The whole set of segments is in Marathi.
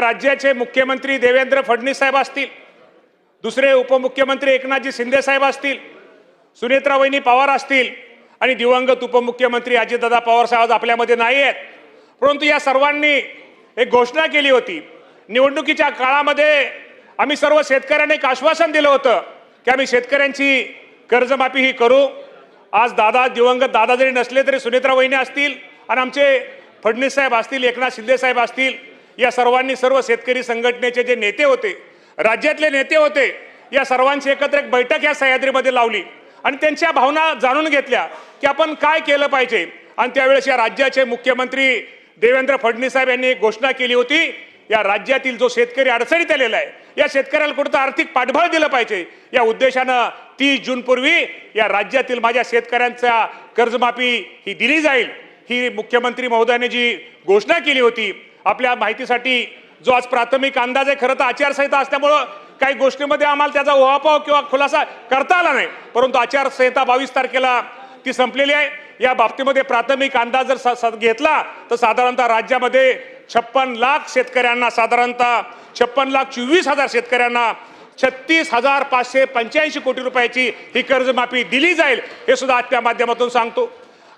राज्याचे मुख्यमंत्री देवेंद्र फडणवीस साहेब असतील, दुसरे उपमुख्यमंत्री एकनाथजी शिंदे साहेब असतील, सुनेत्रा वहिनी पवार असतील आणि दिवंगत उपमुख्यमंत्री अजितदादा पवार साहेब आज आपल्यामध्ये नाही आहेत. परंतु या सर्वांनी एक घोषणा केली होती. निवडणुकीच्या काळामध्ये आम्ही सर्व शेतकऱ्यांना एक आश्वासन दिलं होतं की आम्ही शेतकऱ्यांची कर्जमाफी ही करू. आज दिवंगत दादा जरी नसले तरी सुनेत्रा वहिनी असतील आणि आमचे फडणवीस साहेब असतील, एकनाथ शिंदे साहेब असतील, या सर्वांनी सर्व शेतकरी संघटनेचे जे नेते होते, राज्यातले नेते होते, या सर्वांची एकत्र एक बैठक या सह्याद्रीमध्ये लावली आणि त्यांच्या भावना जाणून घेतल्या की आपण काय केलं पाहिजे. आणि त्यावेळेस या राज्याचे मुख्यमंत्री देवेंद्र फडणवीस साहेब यांनी एक घोषणा केली होती, या राज्यातील जो शेतकरी अडचणीत आलेला आहे, या शेतकऱ्याला कुठं आर्थिक पाठबळ दिलं पाहिजे. या उद्देशानं 30 जून पूर्वी या राज्यातील माझ्या शेतकऱ्यांचा कर्जमाफी ही दिली जाईल, ही मुख्यमंत्री महोदयाने जी घोषणा केली होती. आपल्या माहितीसाठी जो आज प्राथमिक अंदाज आहे, खरं तर आचारसंहिता असल्यामुळं काही गोष्टींमध्ये आम्हाला त्याचा उहापोह किंवा खुलासा करता आला नाही, परंतु आचारसंहिता 22 तारखेला ती संपलेली आहे. या बाबतीमध्ये प्राथमिक अंदाज जर घेतला तर साधारणतः राज्यामध्ये 56 लाख शेतकऱ्यांना, साधारणतः 56,24,000 शेतकऱ्यांना 36,585 कोटी रुपयाची ही कर्जमाफी दिली जाईल, हे सुद्धा आजच्या माध्यमातून सांगतो.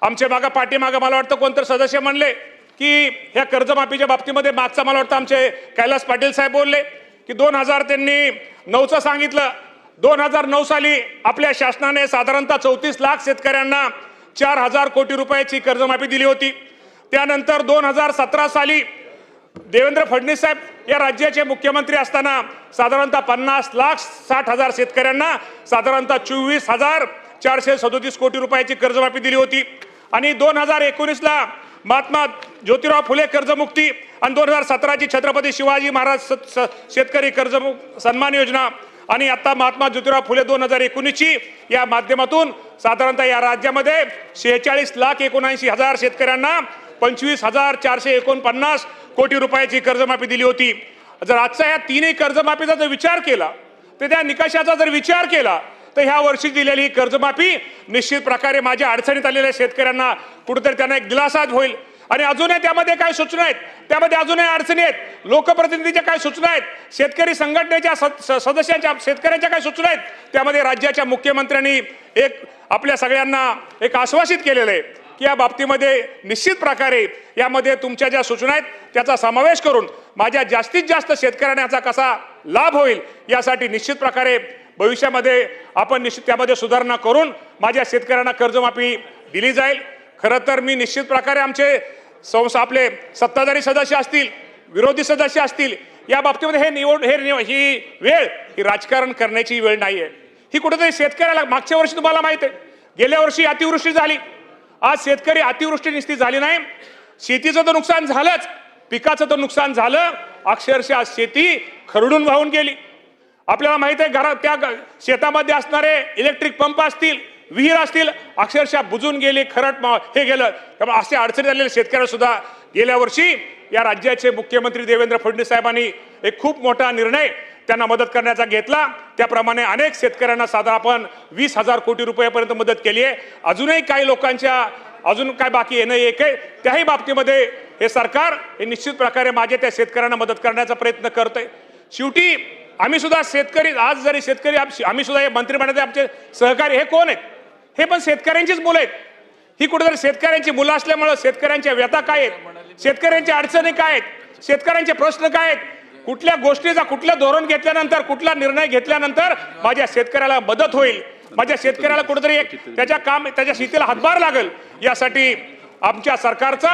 आमच्या पाठीमागं मला वाटतं कोणतरी सदस्य म्हणले की ह्या कर्जमाफीच्या बाबतीमध्ये मागचा मला वाटतं आमचे कैलास पाटील साहेब बोलले की 2000 त्यांनी 9चं सांगितलं. 2009 साली आपल्या शासनाने साधारणतः 34 लाख शेतकऱ्यांना 4,000 कोटी रुपयाची कर्जमाफी दिली होती. त्यानंतर 2017 साली देवेंद्र फडणवीस साहेब या राज्याचे मुख्यमंत्री असताना साधारणतः 50,60,000 शेतकऱ्यांना साधारणतः 24,437 कोटी रुपयाची कर्जमाफी दिली होती. आणि 2019ला महात्मा ज्योतिराव फुले कर्जमुक्ती आणि 2017ची छत्रपती शिवाजी महाराज शेतकरी कर्ज सन्मान योजना आणि आता महात्मा ज्योतिराव फुले 2019ची या माध्यमातून साधारणतः या राज्यामध्ये 46,79,000 शेतकऱ्यांना 25,449 कोटी रुपयाची कर्जमाफी दिली होती. जर आजचा या तिन्ही कर्जमाफीचा जर विचार केला, तर त्या निकषाचा जर विचार केला, तर ह्या वर्षी दिलेली कर्जमाफी निश्चित प्रकारे माझ्या अडचणीत आलेल्या शेतकऱ्यांना कुठेतरी त्यांना एक दिलासा होईल. आणि अजूनही त्यामध्ये काय सूचना आहेत, त्यामध्ये अजूनही अडचणी आहेत, लोकप्रतिनिधीच्या काय सूचना आहेत, शेतकरी संघटनेच्या सदस्यांच्या शेतकऱ्यांच्या काय सूचना आहेत, त्यामध्ये राज्याच्या मुख्यमंत्र्यांनी एक आपल्या सगळ्यांना एक आश्वासित केलेलं आहे की या बाबतीमध्ये निश्चित प्रकारे यामध्ये तुमच्या ज्या सूचना आहेत त्याचा समावेश करून माझ्या जास्तीत जास्त शेतकऱ्यांना याचा कसा लाभ होईल यासाठी निश्चित प्रकारे भविष्यामध्ये आपण निश्चित त्यामध्ये सुधारणा करून माझ्या शेतकऱ्यांना कर्जमाफी दिली जाईल. खरं तर मी निश्चित प्रकारे आमचे आपले सत्ताधारी सदस्य असतील, विरोधी सदस्य असतील, या बाबतीमध्ये ही वेळ ही राजकारण करण्याची वेळ नाही आहे. ही कुठेतरी शेतकऱ्याला मागच्या वर्षी तुम्हाला माहिती आहे, गेल्या वर्षी अतिवृष्टी झाली. आज शेतकरी अतिवृष्टी निस्ती झाली नाही, शेतीचं तर नुकसान झालंच, पिकाचं तर नुकसान झालं, अक्षरशः शेती खरडून वाहून गेली. आपल्याला माहिती आहे घरात त्या शेतामध्ये असणारे इलेक्ट्रिक पंप असतील, विहीर असतील, अक्षरशः बुजून गेली, खरड हे गेलं. त्यामुळे असे अडचणी आलेले शेतकऱ्याला सुद्धा गेल्या वर्षी या राज्याचे मुख्यमंत्री देवेंद्र फडणवीस साहेबांनी एक खूप मोठा निर्णय त्यांना मदत करण्याचा घेतला. त्याप्रमाणे अनेक शेतकऱ्यांना साधा आपण 20,000 कोटी रुपयापर्यंत मदत केली आहे. अजूनही काही लोकांच्या अजून काय बाकी येणं एक आहे, त्याही बाबतीमध्ये हे सरकार हे निश्चित प्रकारे माझ्या त्या शेतकऱ्यांना मदत करण्याचा प्रयत्न करतंय. शेवटी आम्ही सुद्धा शेतकरी, आज जरी शेतकरी आम्ही सुद्धा हे मंत्रिमंडळाचे आमचे सहकारी हे कोण आहेत, हे पण शेतकऱ्यांचीच मुलं आहेत. ही कुठेतरी शेतकऱ्यांची मुलं असल्यामुळे शेतकऱ्यांच्या व्यथा काय आहेत, शेतकऱ्यांच्या अडचणी काय आहेत, शेतकऱ्यांचे प्रश्न काय आहेत, कुठल्या गोष्टीचा कुठलं धोरण घेतल्यानंतर, कुठला निर्णय घेतल्यानंतर माझ्या शेतकऱ्याला मदत होईल, माझ्या शेतकऱ्याला कुठेतरी एक त्याच्या शेतीला हातभार लागेल, यासाठी आमच्या सरकारचा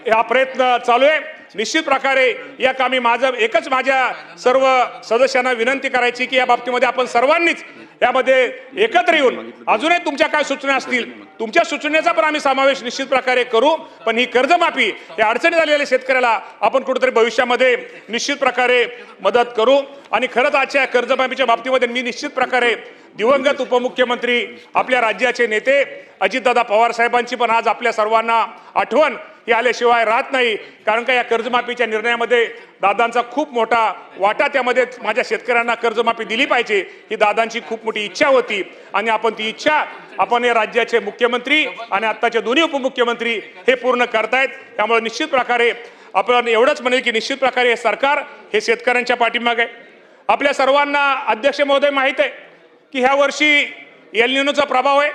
हा प्रयत्न चालू आहे. निश्चित प्रकारे या कामी माझ्या सर्व सदस्यांना विनंती करायची की या बाबतीमध्ये आपण सर्वांनीच यामध्ये एकत्र येऊन अजूनही तुमच्या काय सूचना असतील, तुमच्या सूचनेचा पण आम्ही समावेश निश्चित प्रकारे करू. पण ही कर्जमाफी या अडचणी झालेल्या शेतकऱ्याला आपण कुठेतरी भविष्यामध्ये निश्चित प्रकारे मदत करू. आणि खरंच आजच्या कर्जमाफीच्या बाबतीमध्ये मी निश्चित प्रकारे दिवंगत उपमुख्यमंत्री आपल्या राज्याचे नेते अजितदादा पवार साहेबांची पण आज आपल्या सर्वांना आठवण ही आल्याशिवाय राहत नाही. कारण का या कर्जमाफीच्या निर्णयामध्ये दादांचा खूप मोठा वाटा, त्यामध्ये माझ्या शेतकऱ्यांना कर्जमाफी दिली पाहिजे ही दादांची खूप मोठी इच्छा होती. आणि आपण ती इच्छा आपण हे राज्याचे मुख्यमंत्री आणि आत्ताचे दोन्ही उपमुख्यमंत्री हे पूर्ण करतायत. त्यामुळे निश्चित प्रकारे आपण एवढंच म्हणेल की निश्चित प्रकारे हे सरकार हे शेतकऱ्यांच्या पाठीमागे आहे. आपल्या सर्वांना अध्यक्ष महोदय माहीत आहे की ह्या वर्षी एल निनोचा प्रभाव आहे.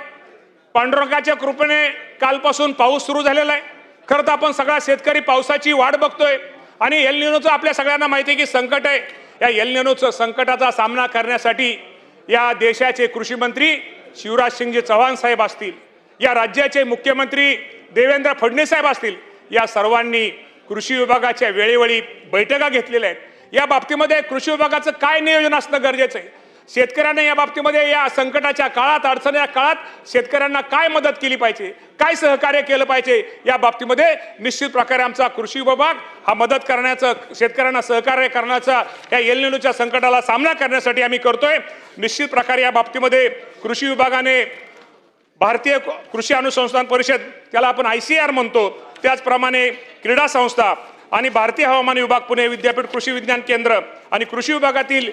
पांडुरंगाच्या कृपेने कालपासून पाऊस सुरू झालेला आहे. खरं तर आपण सगळा शेतकरी पावसाची वाट बघतोय आणि एल निनोचं आपल्या सगळ्यांना माहिती आहे की संकट आहे. या एल निनोचं संकटाचा सामना करण्यासाठी या देशाचे कृषी मंत्री शिवराज सिंगजी चौहान साहेब असतील, या राज्याचे मुख्यमंत्री देवेंद्र फडणवीस साहेब असतील, या सर्वांनी कृषी विभागाच्या वेळोवेळी बैठका घेतलेल्या आहेत. या बाबतीमध्ये कृषी विभागाचं काय नियोजन असणं गरजेचं आहे. शेतकऱ्यांना या बाबतीमध्ये या संकटाच्या काळात अडचणीच्या काळात शेतकऱ्यांना काय मदत केली पाहिजे, काय सहकार्य केलं पाहिजे, या बाबतीमध्ये निश्चित प्रकारे आमचा कृषी विभाग हा मदत करण्याचं, शेतकऱ्यांना सहकार्य करण्याचा, या एल निनोच्या संकटाला सामना करण्यासाठी आम्ही करतोय. निश्चित प्रकारे या बाबतीमध्ये कृषी विभागाने भारतीय कृषी अनुसंधान परिषद, त्याला आपण ICAR म्हणतो, त्याचप्रमाणे क्रीडा संस्था आणि भारतीय हवामान विभाग पुणे विद्यापीठ कृषी विज्ञान केंद्र आणि कृषी विभागातील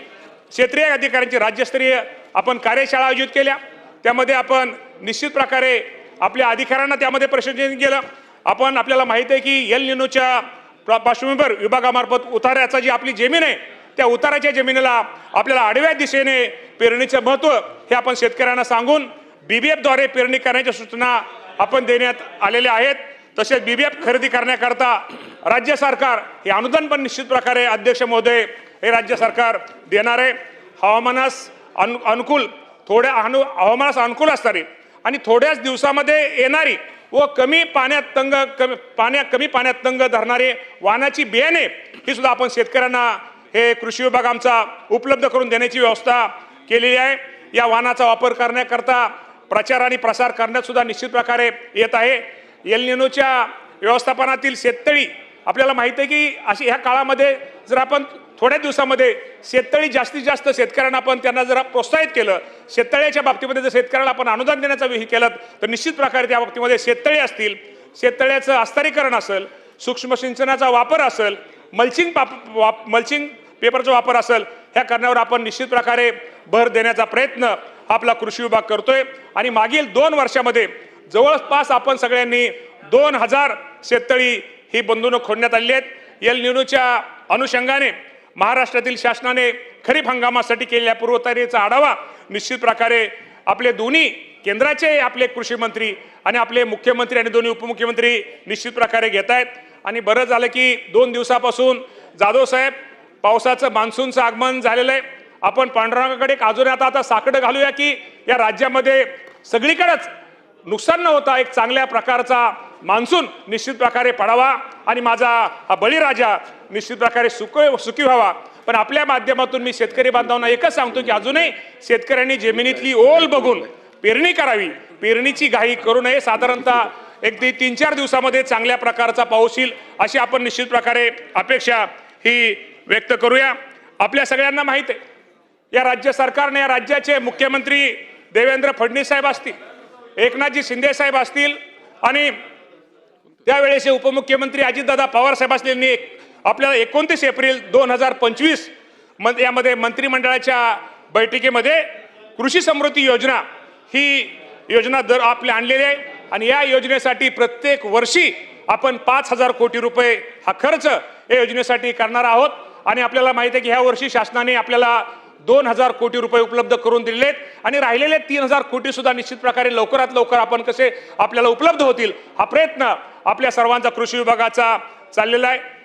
क्षेत्रीय अधिकाऱ्यांची राज्यस्तरीय आपण कार्यशाळा आयोजित केल्या. त्यामध्ये आपण निश्चित प्रकारे आपल्या अधिकाऱ्यांना त्यामध्ये प्रशिक्षण केलं. आपल्याला माहिती आहे की एल निनोच्या पार्श्वभूमीवर विभागामार्फत उतार्याचा जी आपली जमीन आहे, त्या उताराच्या जमिनीला आपल्याला आडव्या दिशेने पेरणीचं महत्त्व हे आपण शेतकऱ्यांना सांगून BBF द्वारे पेरणी करण्याच्या सूचना आपण देण्यात आलेल्या आहेत. तसेच BBF खरेदी करण्याकरता राज्य सरकार हे अनुदान पण निश्चित प्रकारे अध्यक्ष महोदय हे राज्य सरकार देणार आहे. हवामानास अनुकूल हवामानास अनुकूल असणारी आणि थोड्याच दिवसामध्ये येणारी व कमी पाण्यात तंग धरणारे वाहनाची बियाणे ही सुद्धा आपण शेतकऱ्यांना हे कृषी विभाग आमचा उपलब्ध करून देण्याची व्यवस्था केलेली आहे. या वाहनाचा वापर करण्याकरता प्रचार आणि प्रसार करण्यात सुद्धा निश्चित प्रकारे येत आहे. एल निनोच्या व्यवस्थापनातील शेततळी आपल्याला माहिती आहे की अशी ह्या काळामध्ये जर आपण थोड्या दिवसामध्ये शेततळी जास्तीत जास्त शेतकऱ्यांना आपण त्यांना जर प्रोत्साहित केलं, शेततळ्याच्या बाबतीमध्ये जर शेतकऱ्याला आपण अनुदान देण्याचा हे केलं तर निश्चित प्रकारे त्या बाबतीमध्ये शेततळी असतील, शेततळ्याचं आस्तरीकरण असेल, सूक्ष्म सिंचनाचा वापर असेल, मल्चिंग पेपरचा वापर असेल, ह्या करण्यावर आपण निश्चित प्रकारे भर देण्याचा प्रयत्न आपला कृषी विभाग करतोय. आणि मागील 2 वर्षामध्ये जवळपास आपण सगळ्यांनी 2000 शेततळी ही बंधनं खोदण्यात आली आहेत. एल निनोच्या अनुषंगाने महाराष्ट्रातील शासनाने खरीप हंगामासाठी केलेल्या पूर्वतयारीचा आढावा निश्चित प्रकारे आपले दोन्ही केंद्राचे आपले कृषी मंत्री आणि आपले मुख्यमंत्री आणि दोन्ही उपमुख्यमंत्री निश्चित प्रकारे घेत आहेत. आणि बरं झालं की 2 दिवसापासून जाधव साहेब पावसाचं मान्सूनचं आगमन झालेलं आहे. आपण पांडुरंगाकडे अजून आता साकडं घालूया की या राज्यामध्ये सगळीकडेच नुकसान न होता एक चांगल्या प्रकारचा मान्सून निश्चित प्रकारे पडावा आणि माझा हा बळीराजा निश्चित प्रकारे सुखी व्हावा. पण आपल्या माध्यमातून मी शेतकरी बांधवांना एकच सांगतो की अजूनही शेतकऱ्यांनी जमिनीतली ओल बघून पेरणी करावी, पेरणीची घाई करू नये. साधारणतः 3-4 दिवसामध्ये चांगल्या प्रकारचा पाऊस येईल अशी आपण निश्चित प्रकारे अपेक्षा ही व्यक्त करूया. आपल्या सगळ्यांना माहिती आहे या राज्य सरकारने, या राज्याचे मुख्यमंत्री देवेंद्र फडणवीस साहेब असतील, एकनाथजी शिंदे साहेब असतील आणि त्यावेळेचे उपमुख्यमंत्री अजितदादा पवार साहेब असतील, आपल्याला 29 एप्रिल 2025 यामध्ये मंत्रिमंडळाच्या बैठकीमध्ये कृषी समृद्धी योजना ही योजना आपल्या आणलेली आहे. आणि या योजनेसाठी प्रत्येक वर्षी आपण 5000 कोटी रुपये हा खर्च या योजनेसाठी करणार आहोत. आणि आपल्याला माहिती आहे की ह्या वर्षी शासनाने आपल्याला 2000 कोटी रुपये उपलब्ध करून दिलेले आहेत आणि राहिलेले 3000 कोटी सुद्धा निश्चित प्रकारे लवकरात लवकर आपण कसे आपल्याला उपलब्ध होतील हा प्रयत्न आपल्या सर्वांचा कृषी विभागाचा चाललेला आहे.